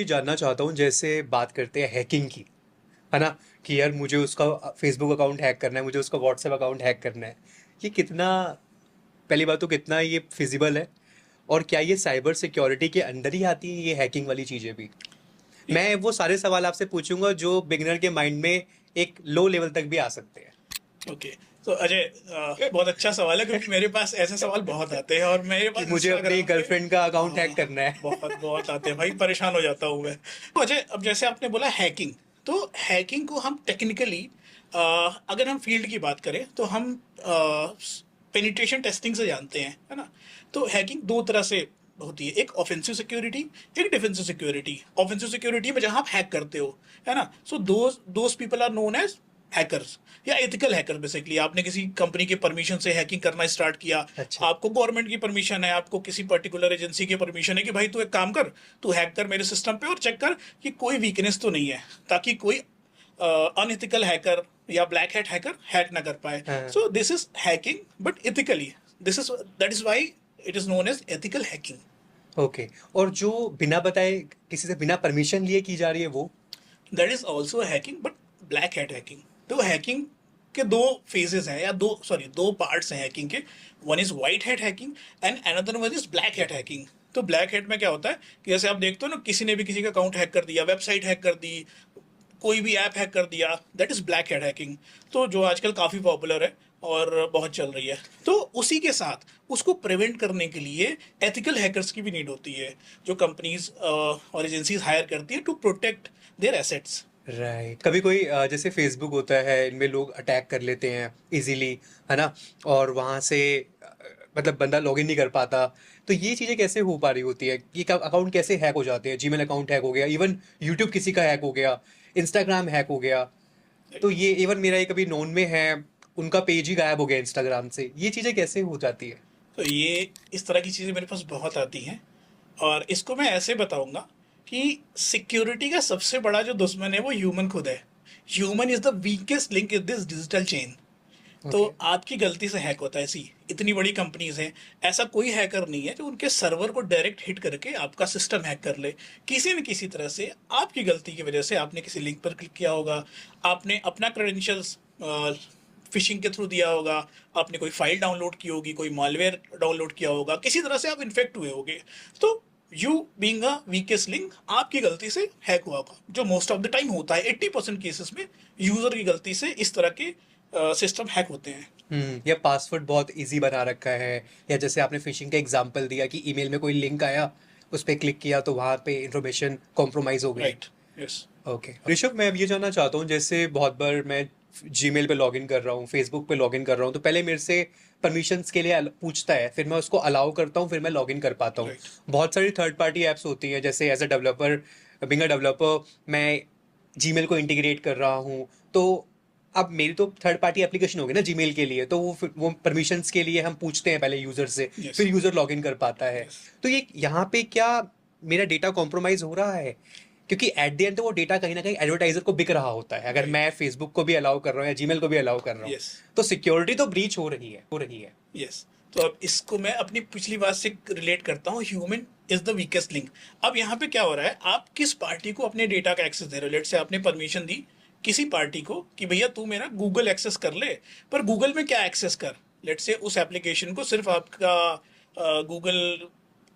कि जानना चाहता हूँ, जैसे बात करते हैं हैकिंग की, है ना, कि यार मुझे उसका फेसबुक अकाउंट हैक करना है, मुझे उसका व्हाट्सएप अकाउंट हैक करना है। ये कितना, पहली बात तो कितना ये फिजिबल है, और क्या ये साइबर सिक्योरिटी के अंदर ही आती है ये हैकिंग वाली चीज़ें भी? मैं वो सारे सवाल आपसे पूछूंगा जो बिगनर के माइंड में एक लो लेवल तक भी आ सकते हैं। ओके। तो अजय, बहुत अच्छा सवाल है क्योंकि मेरे पास ऐसे सवाल बहुत आते हैं और मेरे कि पास मुझे अपनी इंस्टाग्राम पे गर्लफ्रेंड का अकाउंट हैक करना है। बहुत बहुत आते हैं भाई, परेशान हो जाता हूँ मैं। तो अजय, अब जैसे आपने बोला हैकिंग, तो हैकिंग को हम टेक्निकली, अगर हम फील्ड की बात करें तो हम पेनिट्रेशन टेस्टिंग से जानते हैं, है ना। तो हैकिंग दो तरह से होती है, एक ऑफेंसिव सिक्योरिटी, एक डिफेंसिव सिक्योरिटी। ऑफेंसिव सिक्योरिटी में जहां आप हैक करते हो, है ना, so those people are known as hackers या एथिकल हैकर। बेसिकली आपने किसी कंपनी के परमिशन से हैकिंग करना स्टार्ट किया, अच्छा। आपको गवर्नमेंट की परमिशन है, आपको किसी पर्टिकुलर एजेंसी की परमिशन है कि भाई तू एक काम कर, तू हैक कर मेरे सिस्टम पे और चेक कर कि कोई वीकनेस तो नहीं है, ताकि कोई अनएथिकल हैकर या ब्लैक हैट हैकर हैक ना कर पाए। हाँ। So this is hacking but ethically. This is that is why it is known as ethical hacking. Okay. और जो बिना बताए, किसी से बिना परमिशन लिए की जा रही है वो? That is also hacking but black hat hacking. तो हैकिंग के दो फेजेस हैं, या दो पार्ट्स हैं हैकिंग के। One is white hat hacking and another one is black hat hacking. तो ब्लैक हैट में क्या होता है कि जैसे आप देखते हो ना, किसी ने भी किसी का अकाउंट हैक कर दिया, वेबसाइट हैक कर दी, कोई भी ऐप हैक कर दिया, that is black hat hacking. तो जो आजकल काफ़ी पॉपुलर है और बहुत चल रही है। तो उसी के साथ उसको प्रिवेंट करने के लिए एथिकल हैकर्स की भी नीड होती है, जो कंपनीज और एजेंसीज हायर करती है to protect their assets. Right. कभी कोई जैसे फेसबुक होता है, इनमें लोग अटैक कर लेते हैं इजीली, है ना, और वहाँ से मतलब बंदा लॉगिन नहीं कर पाता। तो ये चीज़ें कैसे हो पा रही होती है? ये अकाउंट कैसे हैक हो जाते हैं? जीमेल अकाउंट हैक हो गया, इवन यूट्यूब किसी का हैक हो गया, इंस्टाग्राम हैक हो गया। तो ये इवन मेरा एक अभी नोन में है, उनका पेज ही गायब हो गया इंस्टाग्राम से। ये चीज़ें कैसे हो जाती है? तो ये इस तरह की चीज़ें मेरे पास बहुत आती हैं, और इसको मैं ऐसे बताऊंगा कि सिक्योरिटी का सबसे बड़ा जो दुश्मन है वो ह्यूमन खुद है। Human is the weakest link in this digital chain. तो ओके। आपकी गलती से हैक होता है, ऐसी इतनी बड़ी कंपनीज हैं, ऐसा कोई हैकर नहीं है जो उनके सर्वर को डायरेक्ट हिट करके आपका सिस्टम हैक कर ले। किसी न किसी तरह से आपकी गलती की वजह से आपने किसी लिंक पर क्लिक किया होगा, आपने अपना क्रेडेंशियल्स फिशिंग के थ्रू दिया होगा, आपने कोई फाइल डाउनलोड की होगी, कोई मॉलवेयर डाउनलोड किया होगा, किसी तरह से आप इन्फेक्ट हुए होगे। तो you being a weakest link, आपकी गलती से हैक हुआ होगा, जो मोस्ट ऑफ द टाइम होता है। 80% केसेस में यूजर की गलती से इस तरह के सिस्टम हैक होते हैं। या पासवर्ड बहुत इजी बना रखा है, या जैसे आपने फिशिंग का एग्जांपल दिया कि ईमेल में कोई लिंक आया, उस पर क्लिक किया तो वहाँ पे इंफॉर्मेशन कॉम्प्रोमाइज हो गई। राइट। यस। ओके ऋषभ, मैं अब ये जानना चाहता हूँ, जैसे बहुत बार मैं जीमेल पे लॉगिन कर रहा हूँ, फेसबुक पे लॉगिन कर रहा हूँ, तो पहले मेरे से परमिशंस के लिए पूछता है, फिर मैं उसको अलाउ करता हूँ, फिर मैं लॉगिन कर पाता हूँ। राइट। बहुत सारी थर्ड पार्टी ऐप्स होती हैं, जैसे as a developer, being a developer, मैं जीमेल को इंटीग्रेट कर रहा हूँ। तो अब मेरी तो थर्ड पार्टी एप्लीकेशन होगी ना जीमेल के लिए, तो वो परमिशंस के लिए हम पूछते हैं पहले यूजर से, यस। फिर यूजर लॉगिन कर पाता है। यस। तो ये यहाँ पे क्या मेरा डेटा कॉम्प्रोमाइज हो रहा है? क्योंकि एट द एंड तो वो डेटा कहीं ना कहीं एडवर्टाइजर को बिक रहा होता है, अगर मैं राइट। फेसबुक को भी अलाउ कर रहा हूँ या जीमेल को भी अलाउ कर रहा हूँ। यस। तो सिक्योरिटी तो ब्रीच हो रही है। यस। तो अब इसको मैं अपनी पिछली बात से रिलेट करता हूँ, human is the weakest link. अब यहाँ पे क्या हो रहा है, आप किस पार्टी को अपने डेटा का एक्सेस दे रहे हो। लेट से आपने परमिशन दी किसी पार्टी को कि भैया तू मेरा गूगल एक्सेस कर ले, पर गूगल में क्या एक्सेस कर, लेट से उस एप्लीकेशन को सिर्फ आपका गूगल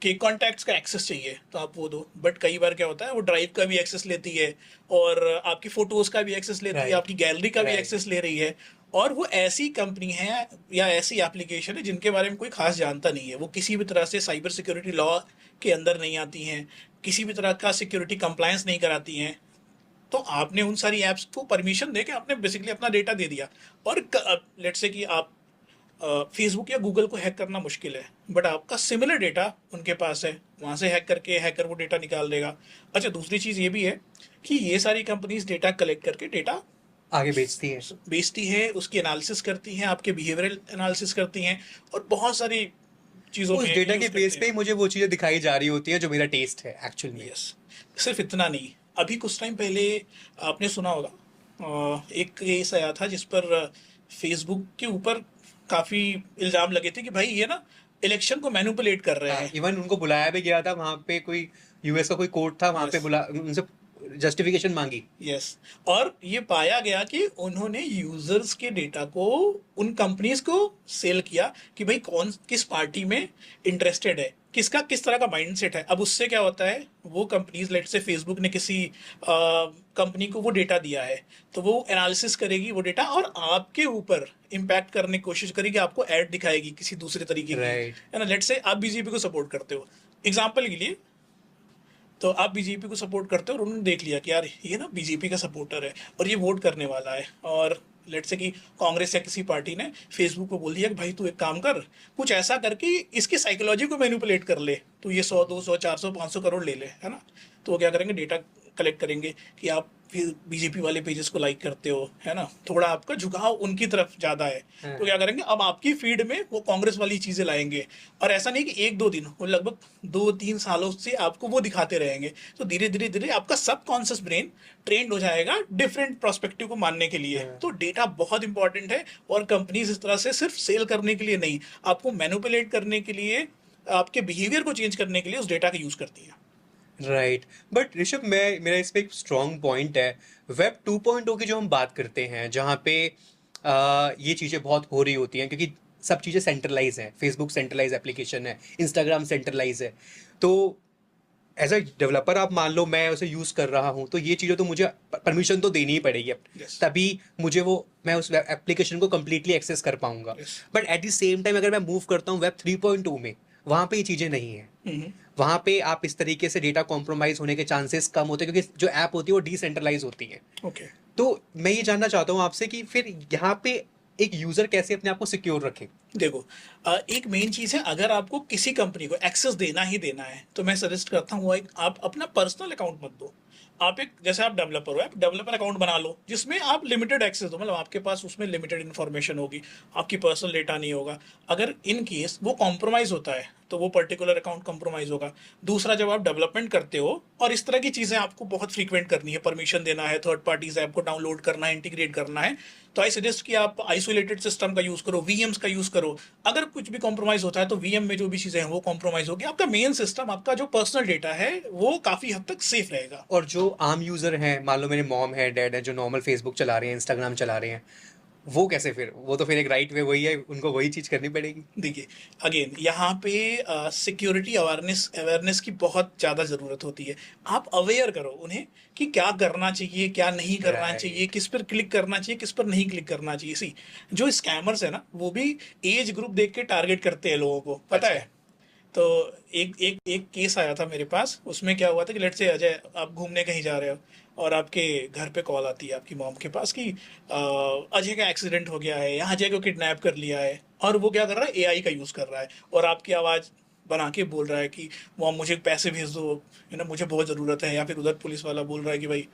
के कॉन्टैक्ट्स का एक्सेस चाहिए तो आप वो दो। बट कई बार क्या होता है, वो ड्राइव का भी एक्सेस लेती है, और आपकी फोटोज का भी एक्सेस लेती है, राइट। आपकी गैलरी का भी राइट। एक्सेस ले रही है। और वो ऐसी कंपनी है या ऐसी एप्लीकेशन है जिनके बारे में कोई खास जानता नहीं है, वो किसी भी तरह से साइबर सिक्योरिटी लॉ के अंदर नहीं आती हैं, किसी भी तरह का सिक्योरिटी कंप्लायंस नहीं कराती हैं। तो आपने उन सारी ऐप्स को परमिशन दे के आपने बेसिकली अपना डेटा दे दिया। और लेट्स से कि आप फेसबुक या गूगल को हैक करना मुश्किल है, बट आपका सिमिलर डेटा उनके पास है, वहाँ से हैक करके हैकर वो डेटा निकाल देगा। अच्छा, दूसरी चीज़ ये भी है कि ये सारी कंपनीज डेटा कलेक्ट करके डेटा आगे बेचती है। बेचती है, उसकी एनालिसिस करती हैं, आपके बिहेवियरल एनालिसिस करती हैं, और बहुत सारी चीज़ों उस में डेटा के यूज़ करते बेस पे हैं। ही मुझे वो चीज़ें दिखाई जा रही होती हैं जो मेरा टेस्ट है एक्चुअल में। यस। सिर्फ इतना नहीं, अभी कुछ टाइम पहले आपने सुना होगा, एक केस आया था जिस पर फेसबुक के ऊपर काफ़ी इल्ज़ाम लगे थे कि भाई ये ना इलेक्शन को मैनिपुलेट कर रहे हाँ, हैं। इवन उनको बुलाया भी गया था वहाँ पे, कोई यूएस का कोई कोर्ट था, वहां पे यस, बुला उनसे जस्टिफिकेशन मांगी। यस। और ये पाया गया कि उन्होंने यूजर्स के डेटा को उन कंपनीज को सेल किया कि भाई कौन किस पार्टी में इंटरेस्टेड है, किसका किस तरह का माइंडसेट है। अब उससे क्या होता है, वो कंपनीज, लेट से फेसबुक ने किसी कंपनी को वो डेटा दिया है, तो वो एनालिसिस करेगी वो डेटा और आपके ऊपर इम्पैक्ट करने की कोशिश करेगी, आपको ऐड दिखाएगी किसी दूसरे तरीके की, राइट। है ना। लेट से आप बीजेपी को सपोर्ट करते हो, एग्जाम्पल के लिए, तो आप बीजेपी को सपोर्ट करते हो और उन्होंने देख लिया कि यार ये ना बीजेपी का सपोर्टर है और ये वोट करने वाला है, और लेट से कि कांग्रेस या किसी पार्टी ने फेसबुक पे बोल दिया कि भाई तू एक काम कर, कुछ ऐसा कर कि इसकी साइकोलॉजी को मैनिपुलेट कर ले, तो ये 100 200 400 500 करोड़ ले ले, है ना। तो वो क्या करेंगे, डेटा कलेक्ट करेंगे कि आप फिर बीजेपी वाले पेजेस को लाइक करते हो, है ना, थोड़ा आपका झुकाव उनकी तरफ ज़्यादा है, हाँ। तो क्या करेंगे, अब आपकी फीड में वो कांग्रेस वाली चीज़ें लाएंगे। और ऐसा नहीं कि एक दो दिन, वो लगभग 2 3 सालों से आपको वो दिखाते रहेंगे, तो धीरे धीरे धीरे आपका सबकॉन्शियस ब्रेन ट्रेंड हो जाएगा डिफरेंट प्रोस्पेक्टिव को मानने के लिए। हाँ। तो डेटा बहुत इंपॉर्टेंट है, और कंपनीज इस तरह से सिर्फ सेल करने के लिए नहीं, आपको मैनिपुलेट करने के लिए, आपके बिहेवियर को चेंज करने के लिए उस डेटा का यूज़ करती है। राइट। बट ऋषभ, मैं मेरा इस पे एक स्ट्रॉन्ग पॉइंट है। वेब 2.0 की जो हम बात करते हैं, जहाँ पे ये चीज़ें बहुत हो रही होती हैं, क्योंकि सब चीज़ें सेंट्रलाइज हैं। फेसबुक सेंट्रलाइज एप्लीकेशन है, इंस्टाग्राम सेंट्रलाइज है। तो एज अ डेवलपर आप मान लो मैं उसे यूज़ कर रहा हूँ, तो ये चीज़ें तो मुझे परमिशन तो देनी ही पड़ेगी अब, यस, तभी मुझे वो मैं उस एप्लीकेशन को कम्प्लीटली एक्सेस कर पाऊंगा। Yes. But at the same time अगर मैं मूव करता हूँ वेब 3.2 में, वहाँ पे ये चीज़ें नहीं हैं। वहाँ पे आप इस तरीके से डेटा कॉम्प्रोमाइज होने के चांसेस कम होते हैं, क्योंकि जो ऐप होती है वो डिसेंट्रलाइज होती है। ओके। तो मैं ये जानना चाहता हूँ आपसे कि फिर यहाँ पे एक यूज़र कैसे अपने आप को सिक्योर रखे। देखो, एक मेन चीज़ है, अगर आपको किसी कंपनी को एक्सेस देना ही देना है, तो मैं सजेस्ट करता हूँ एक, आप अपना पर्सनल अकाउंट मत दो। आप एक, जैसे आप डेवलपर हो, आप डेवलपर अकाउंट बना लो जिसमें आप लिमिटेड एक्सेस दो, मतलब आपके पास उसमें लिमिटेड इन्फॉर्मेशन होगी, आपकी पर्सनल डेटा नहीं होगा। अगर इन केस वो कॉम्प्रोमाइज़ होता है तो वो पर्टिकुलर अकाउंट कॉम्प्रोमाइज़ होगा। दूसरा, जब आप डेवलपमेंट करते हो और इस तरह की चीज़ें आपको बहुत फ्रीक्वेंट करनी है, परमिशन देना है, थर्ड पार्टीज ऐप को डाउनलोड करना है, इंटीग्रेट करना है, तो आई सजेस्ट कि आप आइसोलेटेड सिस्टम का यूज़ करो, वीएम्स का यूज़ करो। अगर कुछ भी कॉम्प्रोमाइज़ होता है तो वीएम में जो भी चीज़ें हैं वो कॉम्प्रोमाइज़ होगी, आपका मेन सिस्टम, आपका जो पर्सनल डेटा है वो काफ़ी हद तक सेफ रहेगा। और जो आम यूज़र हैं, मान लो मेरे मॉम है, डैड है, जो नॉर्मल फेसबुक चला रहे हैं, इंस्टाग्राम चला रहे हैं, वो कैसे? फिर वो तो फिर एक राइट वे वही है, उनको वही चीज़ करनी पड़ेगी। देखिए, अगेन यहाँ पे सिक्योरिटी अवेयरनेस अवेयरनेस की बहुत ज़्यादा ज़रूरत होती है। आप अवेयर करो उन्हें कि क्या करना चाहिए, क्या नहीं करना चाहिए, राइट। किस पर क्लिक करना चाहिए, किस पर नहीं क्लिक करना चाहिए। सी, जो स्कैमर्स है ना, वो भी एज ग्रुप देख के टारगेट करते हैं लोगों को, पता अच्छा। है। तो एक केस आया था मेरे पास, उसमें क्या हुआ था कि लेट से अजय, आप घूमने कहीं जा रहे हो और आपके घर पे कॉल आती है आपकी मॉम के पास कि अजय का एक्सीडेंट हो गया है या अजय को किडनैप कर लिया है, और वो क्या कर रहा है, एआई का यूज़ कर रहा है और आपकी आवाज़ बना के बोल रहा है कि मॉम मुझे पैसे भेज दो, है ना, मुझे बहुत ज़रूरत है। या फिर उधर पुलिस वाला बोल रहा है कि भाई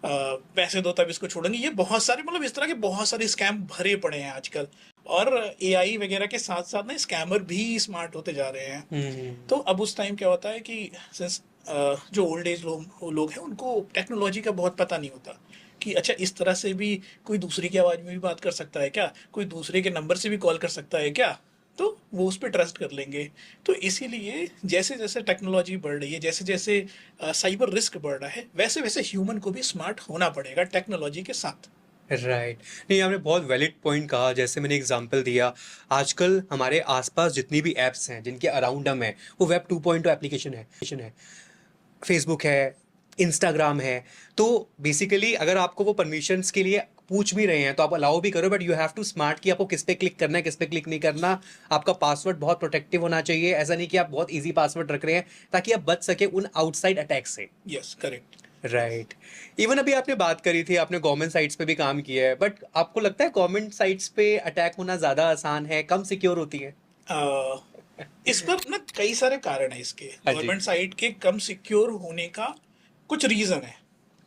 पैसे दो तब इसको छोड़ेंगे। ये बहुत सारे, मतलब इस तरह के बहुत सारे स्कैम भरे पड़े हैं आजकल, और एआई वगैरह के साथ साथ ना स्कैमर भी स्मार्ट होते जा रहे हैं। हम्म। तो अब उस टाइम क्या होता है कि सिंस जो ओल्ड एज लोग हैं उनको टेक्नोलॉजी का बहुत पता नहीं होता कि अच्छा इस तरह से भी कोई दूसरे की आवाज़ में भी बात कर सकता है क्या, कोई दूसरे के नंबर से भी कॉल कर सकता है क्या, तो वो उस पर ट्रस्ट कर लेंगे। तो इसीलिए जैसे जैसे टेक्नोलॉजी बढ़ रही है, जैसे जैसे साइबर रिस्क बढ़ रहा है, वैसे वैसे ह्यूमन को भी स्मार्ट होना पड़ेगा टेक्नोलॉजी के साथ। राइट। नहीं, आपने बहुत वैलिड पॉइंट कहा। जैसे मैंने एग्जांपल दिया, आजकल हमारे आसपास जितनी भी एप्स हैं जिनके अराउंड हम हैं, वो वेब 2.0 एप्लीकेशन है। फेसबुक है, इंस्टाग्राम है। तो बेसिकली अगर आपको वो परमिशंस के लिए पूछ भी रहे हैं तो आप अलाउ भी करो, but you have to smart कि आपको किस पे क्लिक करना है, किस पे क्लिक नहीं करना। आपका पासवर्ड बहुत प्रोटेक्टिव होना चाहिए। ऐसा नहीं कि आप बहुत इजी पासवर्ड रख रहे हैं, ताकि आप बच सके उन आउटसाइड अटैक से। Yes, correct. राइट। इवन अभी आपने बात करी थी, आपने गवर्नमेंट साइट्स पे भी काम किया है, बट आपको लगता है गवर्नमेंट साइट्स पे अटैक होना ज़्यादा आसान है, कम सिक्योर होती है? इस पर ना कई सारे कारण है इसके, हाँ जी। गवर्नमेंट साइट के कम सिक्योर होने का कुछ रीज़न है।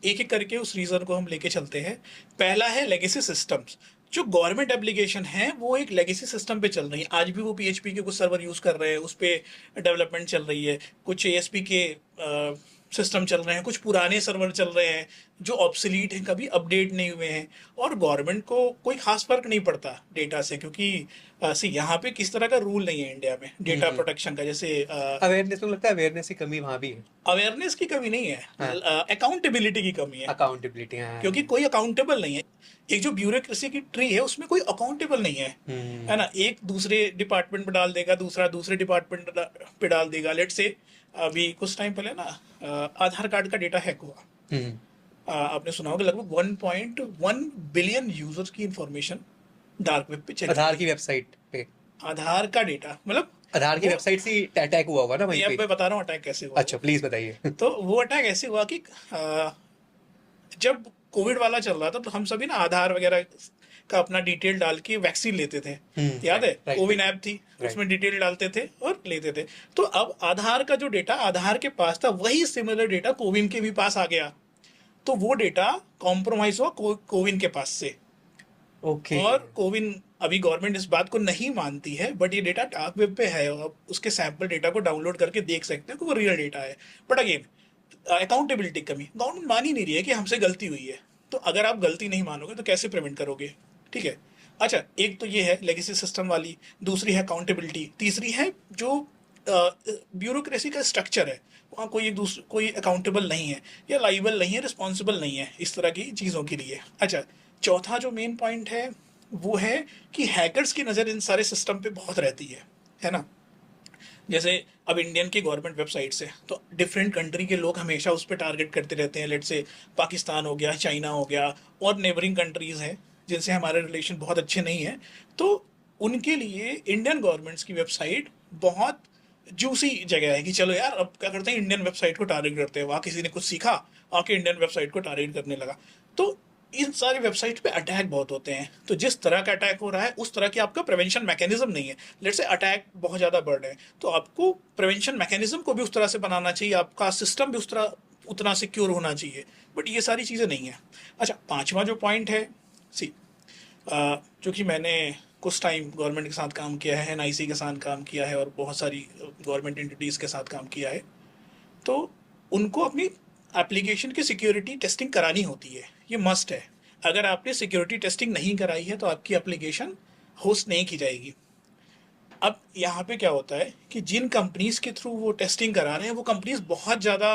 एक एक करके उस रीज़न को हम लेके चलते हैं। पहला है लेगेसी सिस्टम्स। जो गवर्नमेंट एप्लीकेशन है वो एक लेगेसी सिस्टम पे चल रही है, आज भी वो पीएचपी के कुछ सर्वर यूज़ कर रहे हैं, उस पर डेवलपमेंट चल रही है। कुछ एएसपी के सिस्टम चल रहे हैं, कुछ पुराने सर्वर चल रहे हैं जो ऑब्सलीट हैं, कभी अपडेट नहीं हुए हैं, और गवर्नमेंट को कोई खास फर्क नहीं पड़ता डेटा से, क्योंकि सी यहाँ पे किस तरह का रूल नहीं है इंडिया में डेटा प्रोटेक्शन का। जैसे अवेयरनेस, तो लगता है अवेयरनेस की कमी वहाँ भी है। अवेयरनेस की कमी नहीं है, हाँ। अकाउंटेबिलिटी की कमी है, अकाउंटेबिलिटी, हाँ। क्योंकि कोई अकाउंटेबल नहीं है। एक जो ब्यूरोक्रेसी की ट्री है उसमें कोई अकाउंटेबल नहीं है ना। एक दूसरे डिपार्टमेंट पे डाल देगा, दूसरा दूसरे डिपार्टमेंट पे डाल देगा। लेट से अभी कुछ टाइम पहले ना आधार कार्ड का डेटा हैक हुआ। हम्म। आपने सुना होगा लगभग 1.1 बिलियन यूजर्स की इंफॉर्मेशन डार्क वेब पे चली आधार गई। की वेबसाइट पे, आधार का डेटा मतलब आधार की वो, वेबसाइट से अटैक हुआ होगा ना वहीं ये पे। मैं बता रहा हूँ अटैक कैसे हुआ। अच्छा, प्लीज बताइए। तो वो अटैक ऐसे हुआ कि जब कोविड वाला चल रहा था तो हम सभी ना आधार वगैरह का अपना डिटेल डाल के वैक्सीन लेते थे। याद है, राइट, कोविन ऐप थी, राइट। उसमें डिटेल डालते थे और लेते थे। तो अब आधार का जो डेटा आधार के पास था वही सिमिलर डेटा कोविन के भी पास आ गया। तो वो डेटा कॉम्प्रोमाइज हुआ कोविन के पास से। ओके। और कोविन, अभी गवर्नमेंट इस बात को नहीं मानती है, बट ये डेटा डार्क वेब पे है और आप उसके सैंपल डेटा को डाउनलोड करके देख सकते हो कि वो रियल डेटा है। बट अगेन अकाउंटेबिलिटी कमी, गवर्नमेंट मान ही नहीं रही है कि हमसे गलती हुई है। तो अगर आप गलती नहीं मानोगे तो कैसे प्रिवेंट करोगे? ठीक है। अच्छा, एक तो ये है लेगेसी सिस्टम वाली, दूसरी है अकाउंटेबिलिटी, तीसरी है जो ब्यूरोक्रेसी का स्ट्रक्चर है, वहाँ कोई एक दूसरे कोई अकाउंटेबल नहीं है या लाइबल नहीं है, रिस्पॉन्सिबल नहीं है इस तरह की चीज़ों के लिए। अच्छा, चौथा जो मेन पॉइंट है वो है कि हैकर्स की नज़र इन सारे सिस्टम पे बहुत रहती है ना। जैसे अब इंडियन की गवर्नमेंट वेबसाइट से तो डिफरेंट कंट्री के लोग हमेशा उस पर टारगेट करते रहते हैं। लेट से पाकिस्तान हो गया, चाइना हो गया, और नेबरिंग कंट्रीज़ हैं जिनसे हमारे रिलेशन बहुत अच्छे नहीं हैं। तो उनके लिए इंडियन गवर्नमेंट्स की वेबसाइट बहुत जूसी जगह है कि चलो यार अब क्या करते हैं, इंडियन वेबसाइट को टारगेट करते हैं। वहाँ किसी ने कुछ सीखा, आके इंडियन वेबसाइट को टारगेट करने लगा। तो इन सारी वेबसाइट पे अटैक बहुत होते हैं। तो जिस तरह का अटैक हो रहा है उस तरह की आपका प्रिवेंशन मैकेनिज्म नहीं है। लेट से अटैक बहुत ज़्यादा बढ़ रहे हैं तो आपको प्रिवेंशन मैकेनिज्म को भी उस तरह से बनाना चाहिए, आपका सिस्टम भी उस तरह उतना सिक्योर होना चाहिए। बट ये सारी चीज़ें नहीं है। अच्छा, पांचवा जो पॉइंट है, सी जो कि मैंने कुछ टाइम गवर्नमेंट के साथ काम किया है, एनआईसी के साथ काम किया है और बहुत सारी गवर्नमेंट एंटिटीज़ के साथ काम किया है, तो उनको अपनी एप्लीकेशन की सिक्योरिटी टेस्टिंग करानी होती है। ये मस्ट है। अगर आपने सिक्योरिटी टेस्टिंग नहीं कराई है तो आपकी एप्लीकेशन होस्ट नहीं की जाएगी। अब यहाँ पे क्या होता है कि जिन कंपनीज के थ्रू वो टेस्टिंग करा रहे हैं वो कंपनीज बहुत ज़्यादा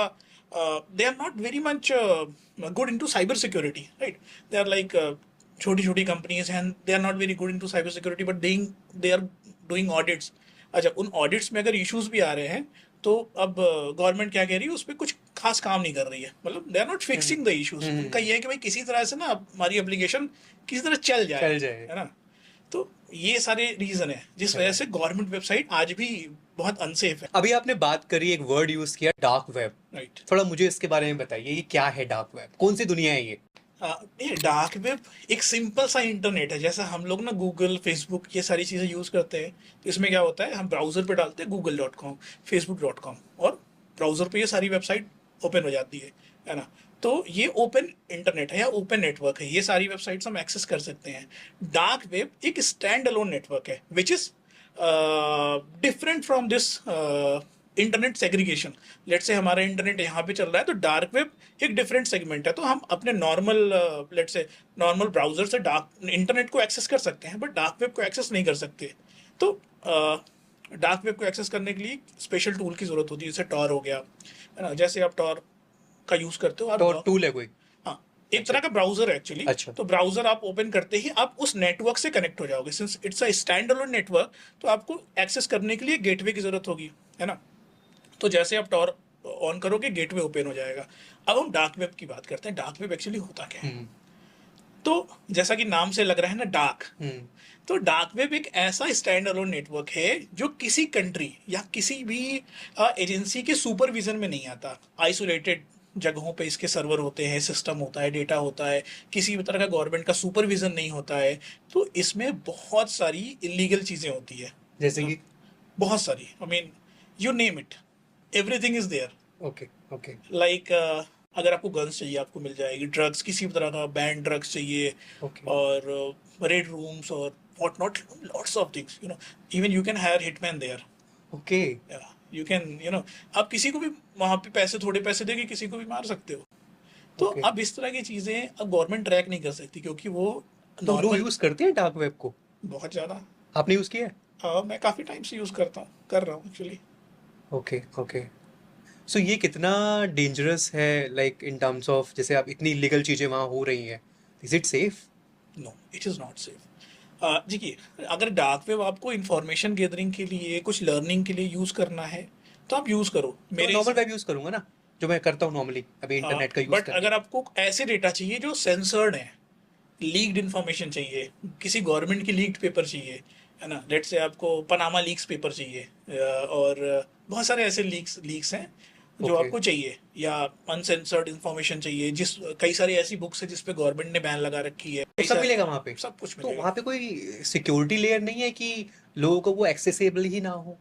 they are not very much good into cyber security, right. They are like छोटी छोटी कंपनीज हैं, they are not very good into cyber security, but they are doing audits. अच्छा, उन ऑडिट्स में अगर इश्यूज भी आ रहे हैं तो अब गवर्नमेंट क्या कह रही है, उस पर कुछ खास काम नहीं कर रही है। मतलब they are not fixing the issues. उनका ये है कि भाई किसी तरह से ना हमारी एप्लीकेशन किसी तरह चल जाए, है ना। तो ये सारे रीजन है जिस वजह से गवर्नमेंट वेबसाइट आज भी बहुत अनसेफ है। अभी आपने बात करी, एक वर्ड यूज किया, डार्क वेब। राइट। थोड़ा मुझे इसके बारे में बताइए, ये क्या है डार्क वेब, कौन सी दुनिया है ये? ये डार्क वेब एक सिंपल सा इंटरनेट है। जैसा हम लोग ना गूगल, फेसबुक ये सारी चीज़ें यूज़ करते हैं, तो इसमें क्या होता है, हम ब्राउज़र पे डालते हैं google.com, facebook.com, और ब्राउज़र पे ये सारी वेबसाइट ओपन हो जाती है ना। तो ये ओपन इंटरनेट है या ओपन नेटवर्क है, ये सारी वेबसाइट्स हम एक्सेस कर सकते हैं। डार्क वेब एक स्टैंड अलोन नेटवर्क है which is different from this internet segregation. Let's say हमारा इंटरनेट यहाँ पे चल रहा है तो डार्क वेब एक डिफरेंट सेगमेंट है। तो हम अपने normal let's say normal browser से डार्क इंटरनेट को एक्सेस कर सकते हैं, बट डार्क वेब को एक्सेस नहीं कर सकते। तो डार्क वेब को एक्सेस करने के लिए स्पेशल टूल की ज़रूरत होती है, जैसे टॉर हो गया, है ना। जैसे आप टॉर का यूज़ करते हो, आप तो टूल है कोई? हाँ, एक तरह का ब्राउजर है एक्चुअली। अच्छा। तो ब्राउजर आप ओपन करते ही आप उस नेटवर्क से कनेक्ट हो जाओगे। Since it's a stand alone network तो आपको एक्सेस करने के लिए गेटवे की ज़रूरत होगी, है ना। तो जैसे आप टॉर ऑन करोगे गेटवे ओपन हो जाएगा। अब हम डार्क वेब की बात करते हैं। डार्क वेब एक्चुअली होता क्या है? तो जैसा कि नाम से लग रहा है ना, डार्क, तो डार्क वेब एक ऐसा स्टैंड अलोन नेटवर्क है जो किसी कंट्री या किसी भी एजेंसी के सुपरविजन में नहीं आता। आइसोलेटेड जगहों पे इसके सर्वर होते हैं, सिस्टम होता है, डेटा होता है, किसी भी तरह का गवर्नमेंट का सुपरविजन नहीं होता है। तो इसमें बहुत सारी इलीगल चीज़ें होती है, जैसे कि बहुत सारी, I mean you name it, everything is there. Okay, okay. Like अगर आपको गन्स चाहिए आपको मिल जाएगी, ड्रग्स किसी भी तरह का बैंड ड्रग्स चाहिए, Okay. और रेड रूम्स और what not, lots of things, you know. Even you can hire hitman there. Okay. You can आप किसी को भी वहां पे पैसे, थोड़े पैसे देके किसी को भी मार सकते हो। तो ओके। अब इस तरह की चीजें अब गवर्नमेंट ट्रैक नहीं कर सकती, क्योंकि वो तो लोग नॉर्मल यूज करते हैं डार्क वेब को? बहुत ज्यादा। आपने यूज किया है? मैं काफी टाइम से यूज करता हूँ, कर रहा हूँ एक्चुअली। Okay okay. सो ये कितना डेंजरस है, लाइक इन टर्म्स ऑफ जैसे आप इतनी इलीगल चीजें वहां हो रही हैं, is it safe? No, it is not safe. देखिए, अगर डार्क वेब आपको इंफॉर्मेशन गैदरिंग के लिए, कुछ लर्निंग के लिए यूज़ करना है तो आप यूज़ करो तो मेरे नॉर्मल हिसाब। वेब यूज करूंगा ना, जो मैं करता हूँ नॉर्मली अभी इंटरनेट का यूज बट करके। अगर आपको ऐसे डेटा चाहिए जो सेंसर्ड है, लीक्ड इन्फॉर्मेशन चाहिए, किसी गवर्नमेंट की लीक्ड पेपर चाहिए, है ना, लेट्स से आपको पनामा लीक्स पेपर चाहिए, और बहुत सारे ऐसे लीक्स लीक्स हैं जो ओके। आपको चाहिए, या अनसेंसर्ड इन्फॉर्मेशन चाहिए, जिस कई सारी ऐसी बुक्स है जिस पे गवर्नमेंट ने बैन लगा रखी है, तो कई सब सारे। मिलेगा वहां पे? सब कुछ तो मिलेगा। वहां पे कोई सिक्योरिटी लेयर नहीं है कि लोगों को वो एक्सेसिबल ही ना हो?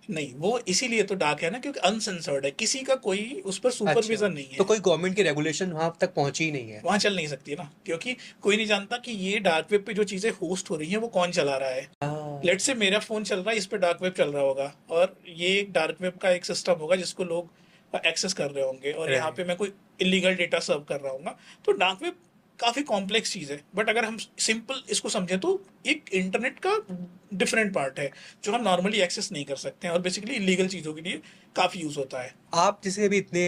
नहीं, वो इसीलिए तो डार्क है ना, क्योंकि अनसेंसर्ड है, किसी का कोई उस पर अच्छा। सुपरविजन नहीं तो है। कोई गवर्नमेंट की रेगुलेशन वहां तक पहुंची ही नहीं है? वहां चल नहीं सकती ना, क्योंकि कोई नहीं जानता कि ये डार्क वेब पे जो चीजें होस्ट हो रही हैं वो कौन चला रहा है। लेट हाँ। से मेरा फोन चल रहा है, इस पे डार्क वेब चल रहा होगा, और ये एक डार्क वेब का एक सिस्टम होगा जिसको लोग एक्सेस कर रहे होंगे, और यहाँ पे राइट। मैं कोई इलीगल डेटा सर्व कर रहा हूँ। तो डार्क वेब काफी कॉम्प्लेक्स चीज है, बट अगर हम सिंपल इसको समझें तो एक इंटरनेट का डिफरेंट पार्ट है जो हम नॉर्मली एक्सेस नहीं कर सकते हैं, और बेसिकली इलीगल चीजों के लिए काफी यूज होता है। आप जैसे अभी इतने